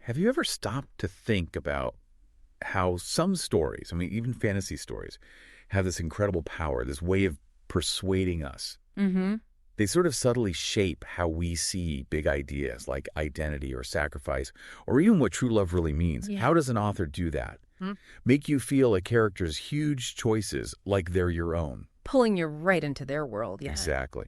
Have you ever stopped to think about how some stories, I mean, even fantasy stories, have this incredible power, this way of persuading us? Mm-hmm. They sort of subtly shape how we see big ideas like identity or sacrifice, or even what true love really means. Yeah. How does an author do that? Make you feel a character's huge choices like they're your own. Pulling you right into their world, yeah. Exactly.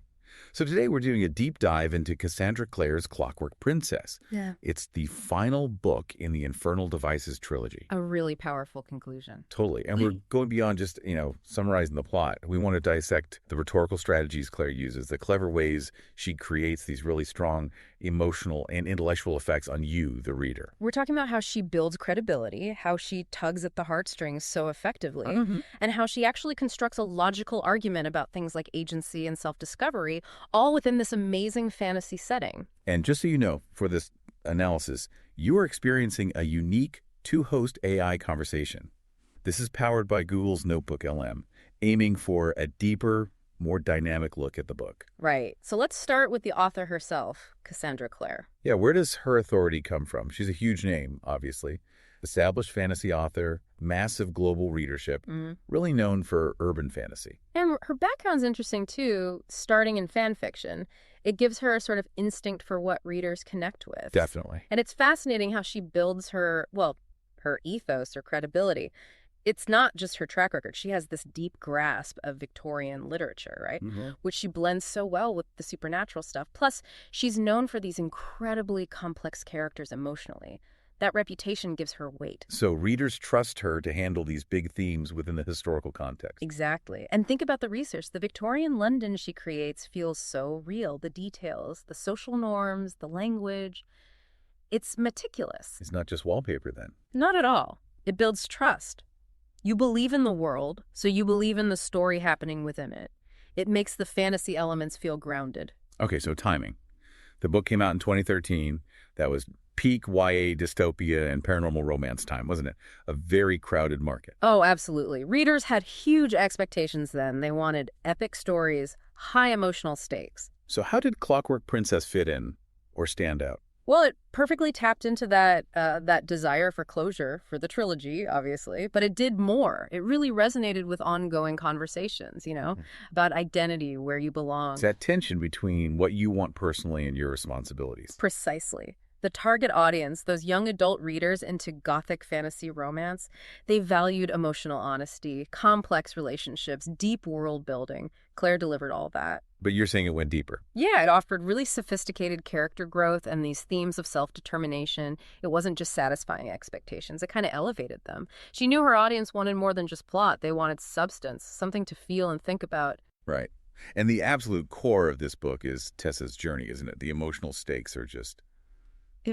So today we're doing a deep dive into Cassandra Clare's Clockwork Princess. Yeah. It's the final book in the Infernal Devices trilogy. A really powerful conclusion. Totally. And we're going beyond just, summarizing the plot. We want to dissect the rhetorical strategies Clare uses, the clever ways she creates these really strong emotional and intellectual effects on you, the reader. We're talking about how she builds credibility, how she tugs at the heartstrings so effectively, and how she actually constructs a logical argument about things like agency and self-discovery, all within this amazing fantasy setting. And just so you know, for this analysis, you are experiencing a unique two-host AI conversation. This is powered by Google's NotebookLM, aiming for a deeper, more dynamic look at the book. Right. So let's start with the author herself, Cassandra Clare. Yeah, where does her authority come from? She's a huge name, obviously. Established fantasy author, massive global readership, really known for urban fantasy. And her background's interesting, too, starting in fan fiction. It gives her a sort of instinct for what readers connect with. Definitely. And it's fascinating how she builds her ethos or credibility. It's not just her track record. She has this deep grasp of Victorian literature, right? Which she blends so well with the supernatural stuff. Plus, she's known for these incredibly complex characters emotionally. That reputation gives her weight. So readers trust her to handle these big themes within the historical context. Exactly. And think about the research. The Victorian London she creates feels so real. The details, the social norms, the language. It's meticulous. It's not just wallpaper then. Not at all. It builds trust. You believe in the world, so you believe in the story happening within it. It makes the fantasy elements feel grounded. Okay, so timing. The book came out in 2013. That was peak YA dystopia and paranormal romance time, wasn't it? A very crowded market. Oh, absolutely. Readers had huge expectations then. They wanted epic stories, high emotional stakes. So how did Clockwork Princess fit in or stand out? Well, it perfectly tapped into that desire for closure for the trilogy, obviously, but it did more. It really resonated with ongoing conversations, about identity, where you belong. It's that tension between what you want personally and your responsibilities. Precisely. The target audience, those young adult readers into gothic fantasy romance, they valued emotional honesty, complex relationships, deep world building. Clare delivered all that. But you're saying it went deeper. Yeah, it offered really sophisticated character growth and these themes of self-determination. It wasn't just satisfying expectations. It kind of elevated them. She knew her audience wanted more than just plot. They wanted substance, something to feel and think about. Right. And the absolute core of this book is Tessa's journey, isn't it? The emotional stakes are just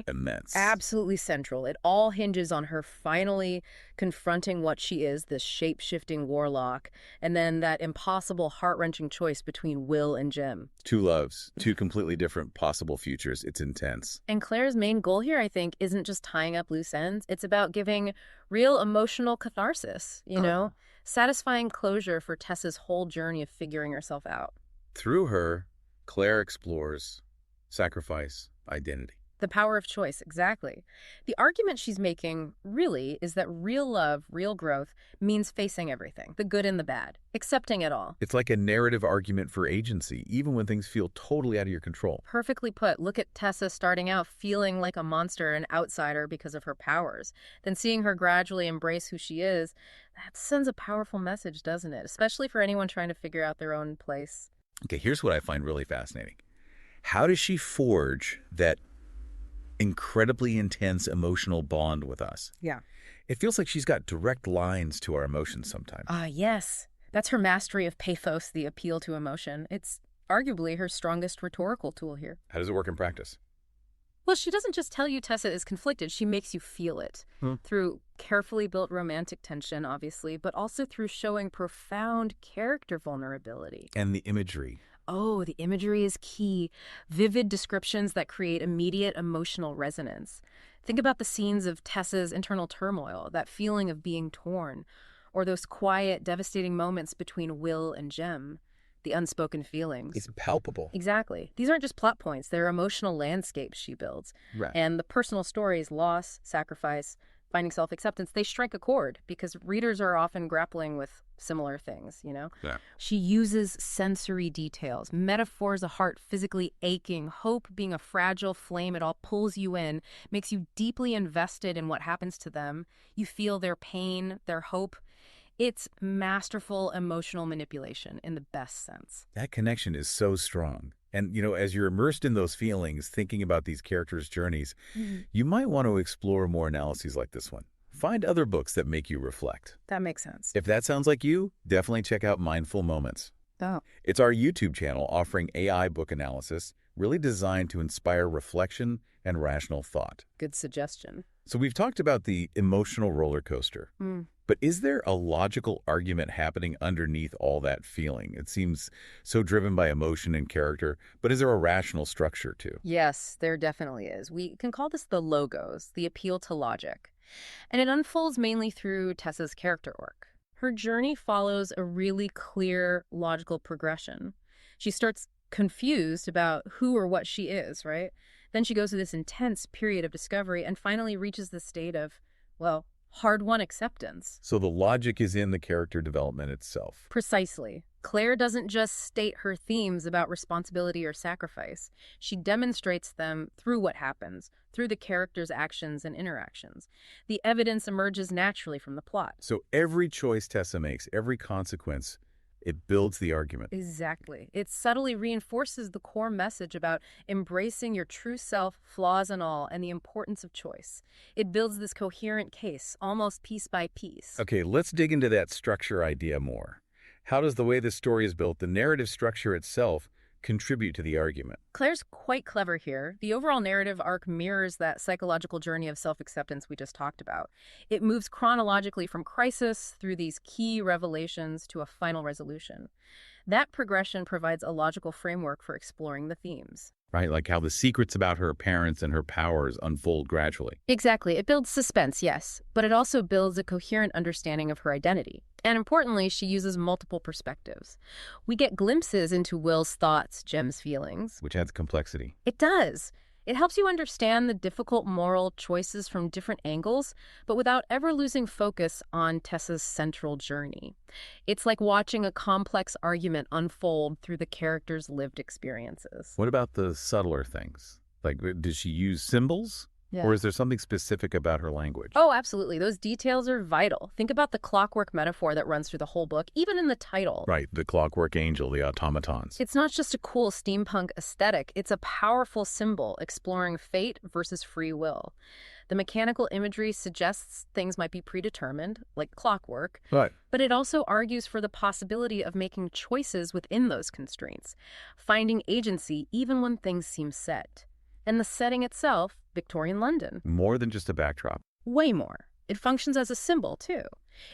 immense. Absolutely central. It all hinges on her finally confronting what she is, this shape-shifting warlock, and then that impossible, heart-wrenching choice between Will and Jim. Two loves, two completely different possible futures. It's intense. And Claire's main goal here, I think, isn't just tying up loose ends. It's about giving real emotional catharsis, satisfying closure for Tessa's whole journey of figuring herself out. Through her, Clare explores sacrifice, identity. The power of choice, exactly. The argument she's making, really, is that real love, real growth, means facing everything, the good and the bad, accepting it all. It's like a narrative argument for agency, even when things feel totally out of your control. Perfectly put. Look at Tessa starting out feeling like a monster, an outsider because of her powers. Then seeing her gradually embrace who she is, that sends a powerful message, doesn't it? Especially for anyone trying to figure out their own place. Okay, here's what I find really fascinating. How does she forge that incredibly intense emotional bond with us? Yeah. It feels like she's got direct lines to our emotions sometimes. Yes. That's her mastery of pathos, the appeal to emotion. It's arguably her strongest rhetorical tool here. How does it work in practice? Well, she doesn't just tell you Tessa is conflicted. She makes you feel it through carefully built romantic tension, obviously, but also through showing profound character vulnerability. And the imagery. Oh, the imagery is key. Vivid descriptions that create immediate emotional resonance. Think about the scenes of Tessa's internal turmoil, that feeling of being torn, or those quiet, devastating moments between Will and Jem. the unspoken feelings. It's palpable. Exactly. These aren't just plot points. They're emotional landscapes she builds. Right. And the personal stories, loss, sacrifice, finding self-acceptance, they strike a chord because readers are often grappling with similar things, you know? Yeah. She uses sensory details, metaphors, a heart physically aching, hope being a fragile flame. It all pulls you in, makes you deeply invested in what happens to them. You feel their pain, their hope. It's masterful emotional manipulation in the best sense. That connection is so strong. And, as you're immersed in those feelings, thinking about these characters' journeys, you might want to explore more analyses like this one. Find other books that make you reflect. That makes sense. If that sounds like you, definitely check out Mindful Moments. Oh. It's our YouTube channel offering AI book analysis, really designed to inspire reflection and rational thought. Good suggestion. So we've talked about the emotional roller coaster. But is there a logical argument happening underneath all that feeling? It seems so driven by emotion and character, but is there a rational structure too? Yes, there definitely is. We can call this the logos, the appeal to logic. And it unfolds mainly through Tessa's character arc. Her journey follows a really clear logical progression. She starts confused about who or what she is, right? Then she goes through this intense period of discovery and finally reaches the state of, well, hard-won acceptance. So the logic is in the character development itself. Precisely. Clare doesn't just state her themes about responsibility or sacrifice. She demonstrates them through what happens, through the character's actions and interactions. The evidence emerges naturally from the plot. So every choice Tessa makes, every consequence, it builds the argument. Exactly. It subtly reinforces the core message about embracing your true self, flaws and all, and the importance of choice. It builds this coherent case, almost piece by piece. Okay, let's dig into that structure idea more. How does the way this story is built, the narrative structure itself, contribute to the argument? Clare's quite clever here. The overall narrative arc mirrors that psychological journey of self-acceptance we just talked about. It moves chronologically from crisis through these key revelations to a final resolution. That progression provides a logical framework for exploring the themes. Right, like how the secrets about her parents and her powers unfold gradually. Exactly. It builds suspense, yes, but it also builds a coherent understanding of her identity. And importantly, she uses multiple perspectives. We get glimpses into Will's thoughts, Jem's feelings. Which adds complexity. It does. It helps you understand the difficult moral choices from different angles, but without ever losing focus on Tessa's central journey. It's like watching a complex argument unfold through the character's lived experiences. What about the subtler things? Like, did she use symbols? Yeah. Or is there something specific about her language? Oh, absolutely. Those details are vital. Think about the clockwork metaphor that runs through the whole book, even in the title. Right, the clockwork angel, the automatons. It's not just a cool steampunk aesthetic. It's a powerful symbol exploring fate versus free will. The mechanical imagery suggests things might be predetermined, like clockwork, Right. but it also argues for the possibility of making choices within those constraints, finding agency even when things seem set. And the setting itself, Victorian London. More than just a backdrop. Way more. It functions as a symbol, too.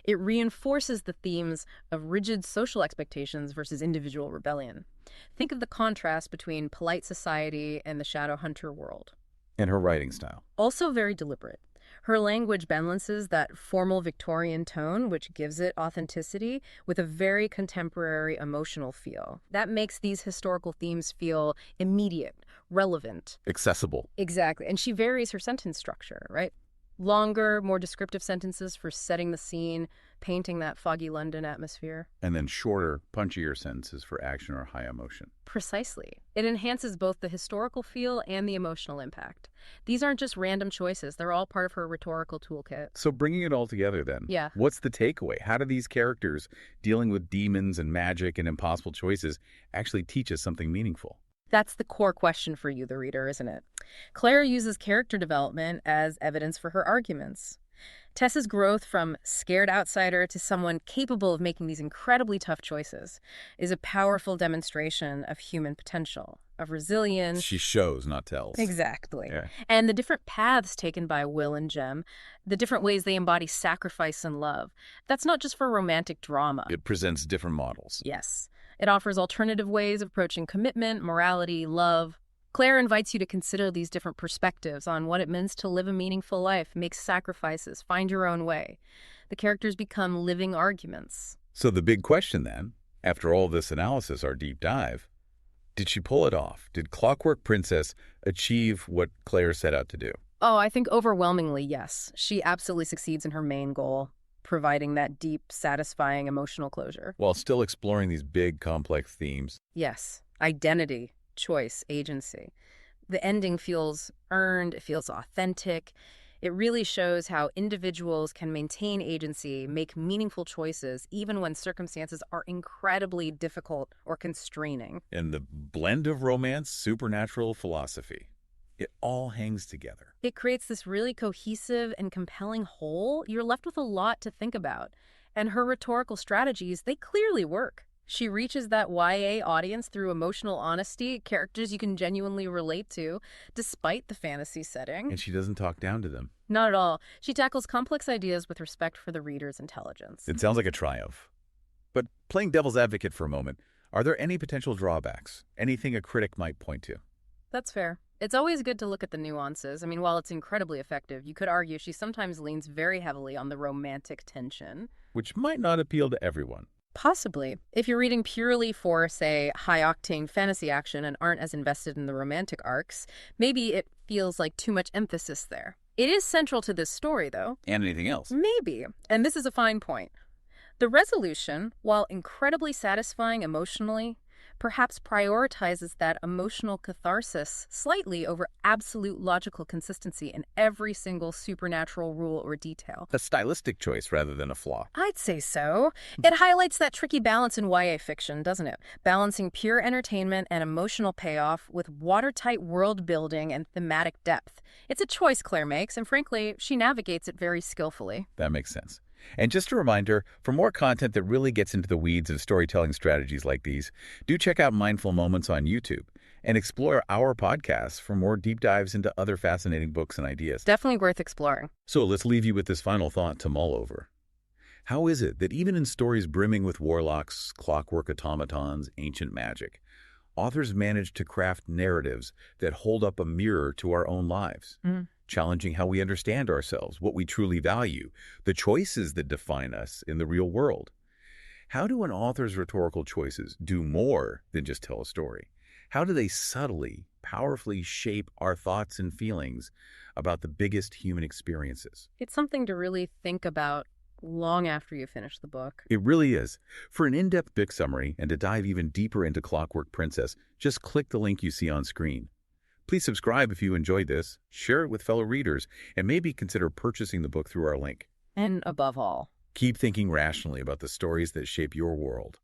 It reinforces the themes of rigid social expectations versus individual rebellion. Think of the contrast between polite society and the Shadowhunter world. And her writing style. Also very deliberate. Her language balances that formal Victorian tone, which gives it authenticity, with a very contemporary emotional feel. That makes these historical themes feel immediate, relevant. Accessible. Exactly. And she varies her sentence structure, right? Longer, more descriptive sentences for setting the scene, painting that foggy London atmosphere. And then shorter, punchier sentences for action or high emotion. Precisely. It enhances both the historical feel and the emotional impact. These aren't just random choices. They're all part of her rhetorical toolkit. So bringing it all together then, Yeah. What's the takeaway? How do these characters dealing with demons and magic and impossible choices actually teach us something meaningful? That's the core question for you, the reader, isn't it? Clare uses character development as evidence for her arguments. Tessa's growth from scared outsider to someone capable of making these incredibly tough choices is a powerful demonstration of human potential, of resilience. She shows, not tells. Exactly. Yeah. And the different paths taken by Will and Jem, the different ways they embody sacrifice and love, that's not just for romantic drama. It presents different models. Yes. It offers alternative ways of approaching commitment, morality, love. Clare invites you to consider these different perspectives on what it means to live a meaningful life, make sacrifices, find your own way. The characters become living arguments. So the big question then, After all this analysis, our deep dive, did she pull it off? Did Clockwork Princess achieve what Clare set out to do? Oh, I think overwhelmingly, yes. She absolutely succeeds in her main goal, providing that deep, satisfying emotional closure. While still exploring these big, complex themes. Yes. Identity, choice, agency. The ending feels earned, it feels authentic. It really shows how individuals can maintain agency, make meaningful choices, even when circumstances are incredibly difficult or constraining. And the blend of romance, supernatural philosophy, it all hangs together. It creates this really cohesive and compelling whole. You're left with a lot to think about. And her rhetorical strategies, they clearly work. She reaches that YA audience through emotional honesty, characters you can genuinely relate to, despite the fantasy setting. And she doesn't talk down to them. Not at all. She tackles complex ideas with respect for the reader's intelligence. It sounds like a triumph. But playing devil's advocate for a moment, are there any potential drawbacks? Anything a critic might point to? That's fair. It's always good to look at the nuances. I mean, while it's incredibly effective, you could argue she sometimes leans very heavily on the romantic tension. Which might not appeal to everyone. Possibly. If you're reading purely for, say, high-octane fantasy action and aren't as invested in the romantic arcs, maybe it feels like too much emphasis there. It is central to this story, though. And anything else? Maybe. And this is a fine point. The resolution, while incredibly satisfying emotionally, perhaps prioritizes that emotional catharsis slightly over absolute logical consistency in every single supernatural rule or detail. A stylistic choice rather than a flaw. I'd say so. It highlights that tricky balance in YA fiction, doesn't it? Balancing pure entertainment and emotional payoff with watertight world building and thematic depth. It's a choice Clare makes, and frankly, she navigates it very skillfully. That makes sense. And just a reminder, for more content that really gets into the weeds of storytelling strategies like these, do check out Mindful Moments on YouTube and explore our podcasts for more deep dives into other fascinating books and ideas. Definitely worth exploring. So let's leave you with this final thought to mull over. How is it that even in stories brimming with warlocks, clockwork automatons, ancient magic, authors manage to craft narratives that hold up a mirror to our own lives? Challenging how we understand ourselves, what we truly value, the choices that define us in the real world. How do an author's rhetorical choices do more than just tell a story? How do they subtly, powerfully shape our thoughts and feelings about the biggest human experiences? It's something to really think about long after you finish the book. It really is. For an in-depth book summary and to dive even deeper into Clockwork Princess, just click the link you see on screen. Please subscribe if you enjoyed this, share it with fellow readers, and maybe consider purchasing the book through our link. And above all, Keep thinking rationally about the stories that shape your world.